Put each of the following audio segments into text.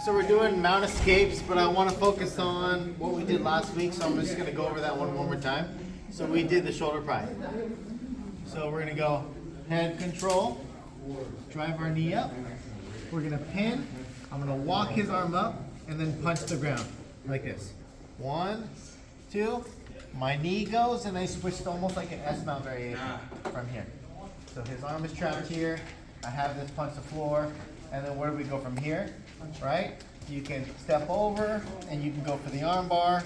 So we're doing mount escapes, but I want to focus on what we did last week, so I'm just going to go over that one more time. So we did the shoulder pry. So we're going to go head control, drive our knee up. We're going to pin. I'm going to walk his arm up and then punch the ground like this. 1, 2. My knee goes and I switch to almost like an S-mount variation from here. So his arm is trapped here. I have this punch the floor. And then where do we go from here, right? You can step over and you can go for the arm bar.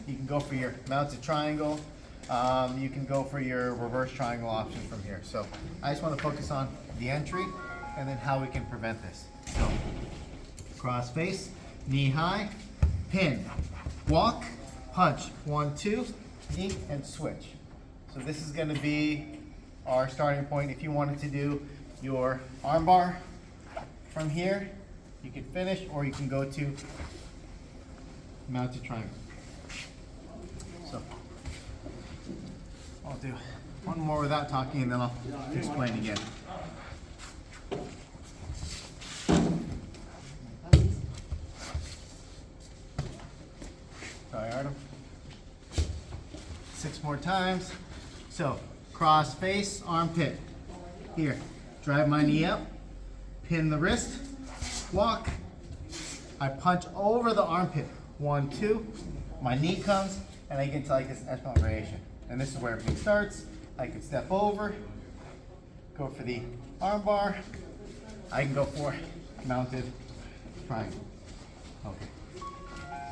You can go for your mounted triangle. You can go for your reverse triangle option from here. So I just want to focus on the entry and then how we can prevent this. So cross face, knee high, pin, walk, punch, 1, 2, knee, and switch. So this is going to be our starting point. If you wanted to do your arm bar from here, you can finish, or you can go to mounted triangle. So I'll do one more without talking and then I'll explain again. Sorry, Artem. 6 more times. So cross face, armpit. Here, drive my knee up, pin the wrist, walk. I punch over the armpit. 1, 2. My knee comes, and I get to like this S-mount variation. And this is where everything starts. I can step over, go for the arm bar. I can go for mounted triangle. Okay.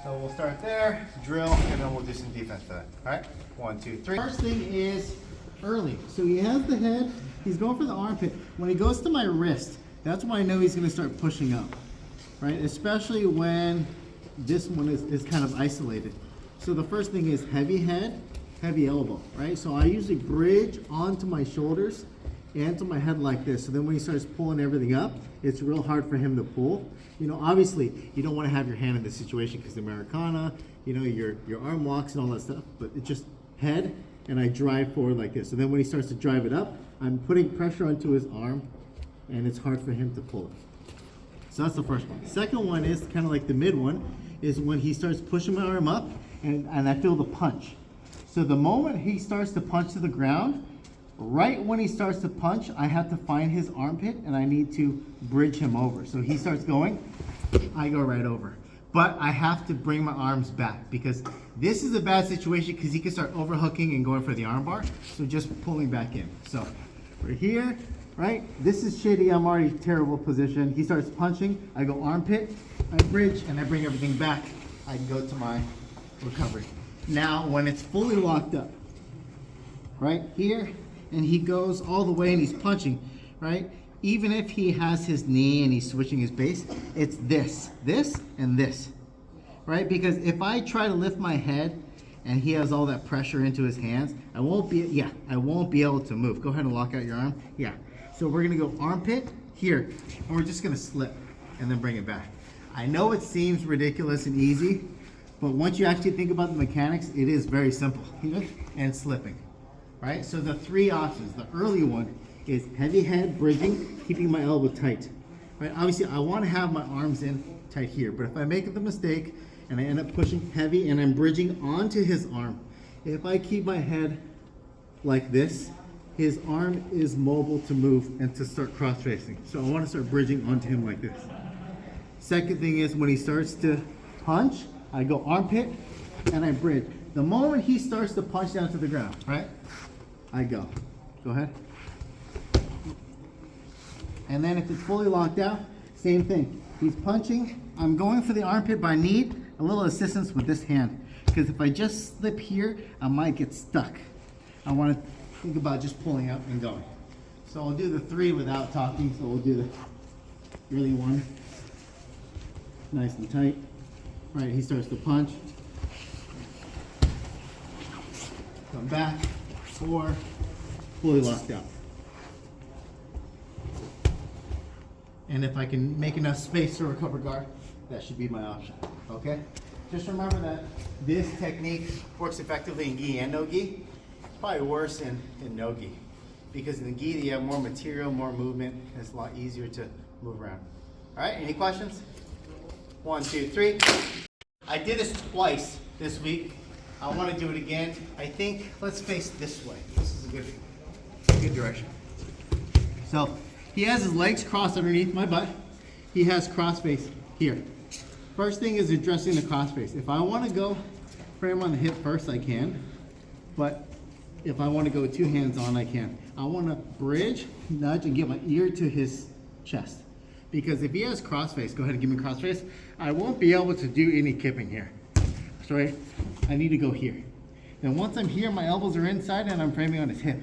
So we'll start there, drill, and then we'll do some defense for that. All right? 1, 2, 3. First thing is early. So he has the head. He's going for the armpit. When he goes to my wrist, that's when I know he's going to start pushing up, right? Especially when this one is kind of isolated. So the first thing is heavy head, heavy elbow, right? So I usually bridge onto my shoulders and to my head like this. So then when he starts pulling everything up, it's real hard for him to pull. You know, obviously, you don't want to have your hand in this situation because the Americana, you know, your arm locks and all that stuff, but it's just head, and I drive forward like this. So then when he starts to drive it up, I'm putting pressure onto his arm, and it's hard for him to pull it. So that's the first one. Second one is kind of like the mid one, is when he starts pushing my arm up, and I feel the punch. So the moment he starts to punch to the ground, right when he starts to punch, I have to find his armpit, and I need to bridge him over. So he starts going, I go right over. But I have to bring my arms back because this is a bad situation because he can start overhooking and going for the arm bar. So just pulling back in. So we're here, right? This is shitty. I'm already terrible position. He starts punching. I go armpit, I bridge, and I bring everything back. I can go to my recovery. Now, when it's fully locked up, right here, and he goes all the way and he's punching, right? Even if he has his knee and he's switching his base, it's this, and this, right? Because if I try to lift my head and he has all that pressure into his hands, I won't be able to move. Go ahead and lock out your arm. Yeah. So we're gonna go armpit here, and we're just gonna slip and then bring it back. I know it seems ridiculous and easy, but once you actually think about the mechanics, it is very simple. And slipping, right? So the 3 options, the early one is heavy head, bridging, keeping my elbow tight, right? Obviously, I want to have my arms in tight here, but if I make the mistake and I end up pushing heavy and I'm bridging onto his arm, if I keep my head like this, his arm is mobile to move and to start cross-facing. So I want to start bridging onto him like this. Second thing is when he starts to punch, I go armpit and I bridge. The moment he starts to punch down to the ground, right? I go. Go ahead. And then if it's fully locked out, same thing. He's punching. I'm going for the armpit, but I need a little assistance with this hand. Because if I just slip here, I might get stuck. I want to think about just pulling up and going. So I'll do the 3 without talking. So we'll do the early one. Nice and tight. Right, he starts to punch. Come back. 4. Fully locked out. And if I can make enough space to recover guard, that should be my option, okay? Just remember that this technique works effectively in gi and no gi. It's probably worse in no gi. Because in the gi, you have more material, more movement, and it's a lot easier to move around. All right, any questions? 1, 2, 3. I did this twice this week. I want to do it again. I think let's face this way. This is a good direction. So he has his legs crossed underneath my butt. He has cross face here. First thing is addressing the cross face. If I want to go frame on the hip first, I can. But if I want to go with 2 hands on, I can. I want to bridge, nudge, and get my ear to his chest. Because if he has crossface, go ahead and give me crossface, I won't be able to do any kipping here. So I need to go here. Then once I'm here, my elbows are inside and I'm framing on his hip.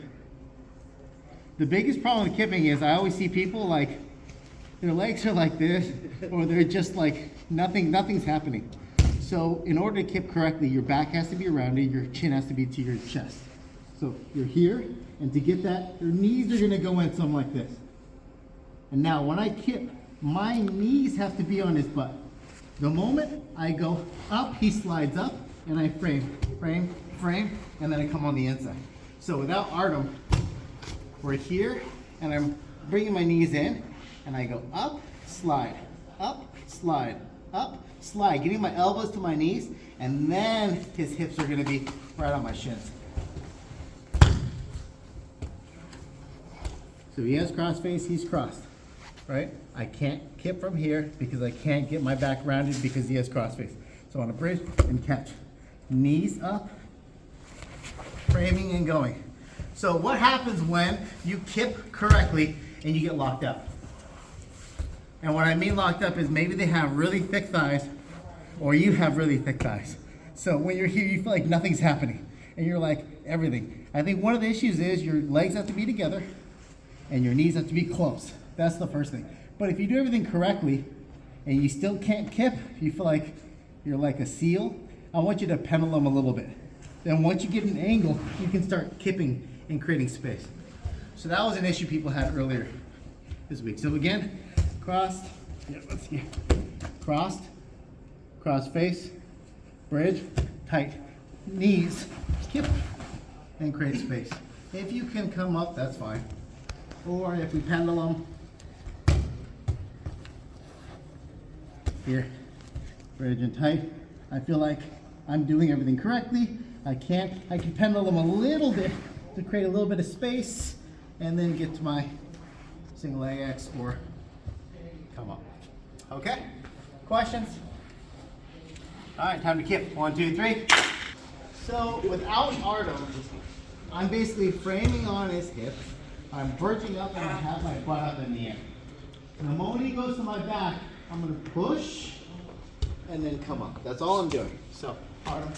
The biggest problem with kipping is I always see people like, their legs are like this, or they're just like, nothing's happening. So in order to kip correctly, your back has to be around it, your chin has to be to your chest. So you're here, and to get that, your knees are gonna go in something like this. And now when I kip, my knees have to be on his butt. The moment I go up, he slides up, and I frame, and then I come on the inside. So without Artem, we're here, and I'm bringing my knees in, and I go up, slide, getting my elbows to my knees, and then his hips are gonna be right on my shins. So he has cross face, he's crossed, right? I can't kip from here because I can't get my back rounded because he has cross face. So on a bridge and catch. Knees up, framing and going. So what happens when you kip correctly and you get locked up? And what I mean locked up is maybe they have really thick thighs or you have really thick thighs. So when you're here, you feel like nothing's happening and you're like everything. I think one of the issues is your legs have to be together and your knees have to be close. That's the first thing. But if you do everything correctly and you still can't kip, you feel like you're like a seal, I want you to pendulum a little bit. Then once you get an angle, you can start kipping and creating space. So that was an issue people had earlier this week. So again, crossed, let's see, crossed, cross face, bridge, tight, knees, kip, and create space. If you can come up, that's fine. Or if we pendulum, here, bridge and tight. I feel like I'm doing everything correctly. I can pendulum a little bit to create a little bit of space and then get to my single leg X or come up. Okay, questions? All right, time to kip. 1, 2, 3. So without Artem, I'm basically framing on his hip. I'm bridging up and I have my butt up in the air. And the moment he goes to my back, I'm gonna push and then come up. That's all I'm doing. So, Artem,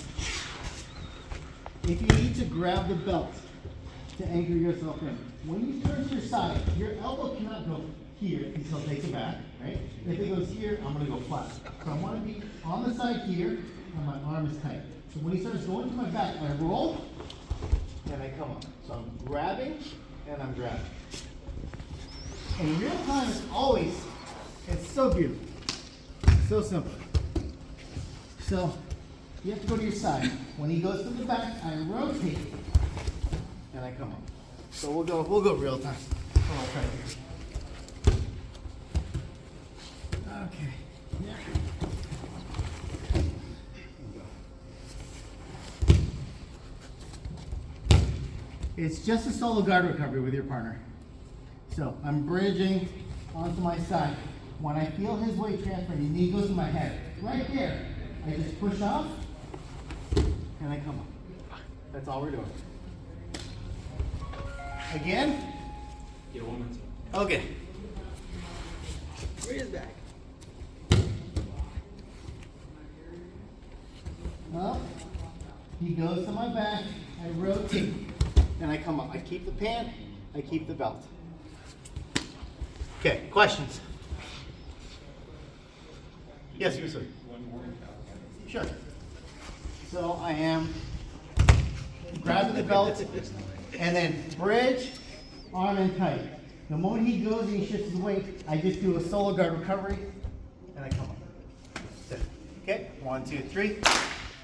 if you need to grab the belt to anchor yourself in, when you turn to your side, your elbow cannot go here because he'll take it back, right? If it goes here, I'm gonna go flat. So I wanna be on the side here and my arm is tight. So when he starts going to my back, I roll and I come up. So I'm grabbing and I'm grabbing. In real time, it's so beautiful. So simple. So you have to go to your side. When he goes to the back, I rotate and I come up. So we'll go real time. Oh, I'll try here. Okay. Yeah. It's just a solo guard recovery with your partner. So I'm bridging onto my side. When I feel his weight transfer, his knee goes to my head. Right there, I just push off and I come up. That's all we're doing. Again? Yeah, one more time. Okay. Bring his back. Up. He goes to my back. I rotate. And I come up. I keep the pant. I keep the belt. Okay, questions? Yes, sir. Sure. So I am grabbing the belt and then bridge, arm in tight. The moment he goes and he shifts his weight, I just do a solo guard recovery and I come up. Sit. Okay, 1, 2, 3.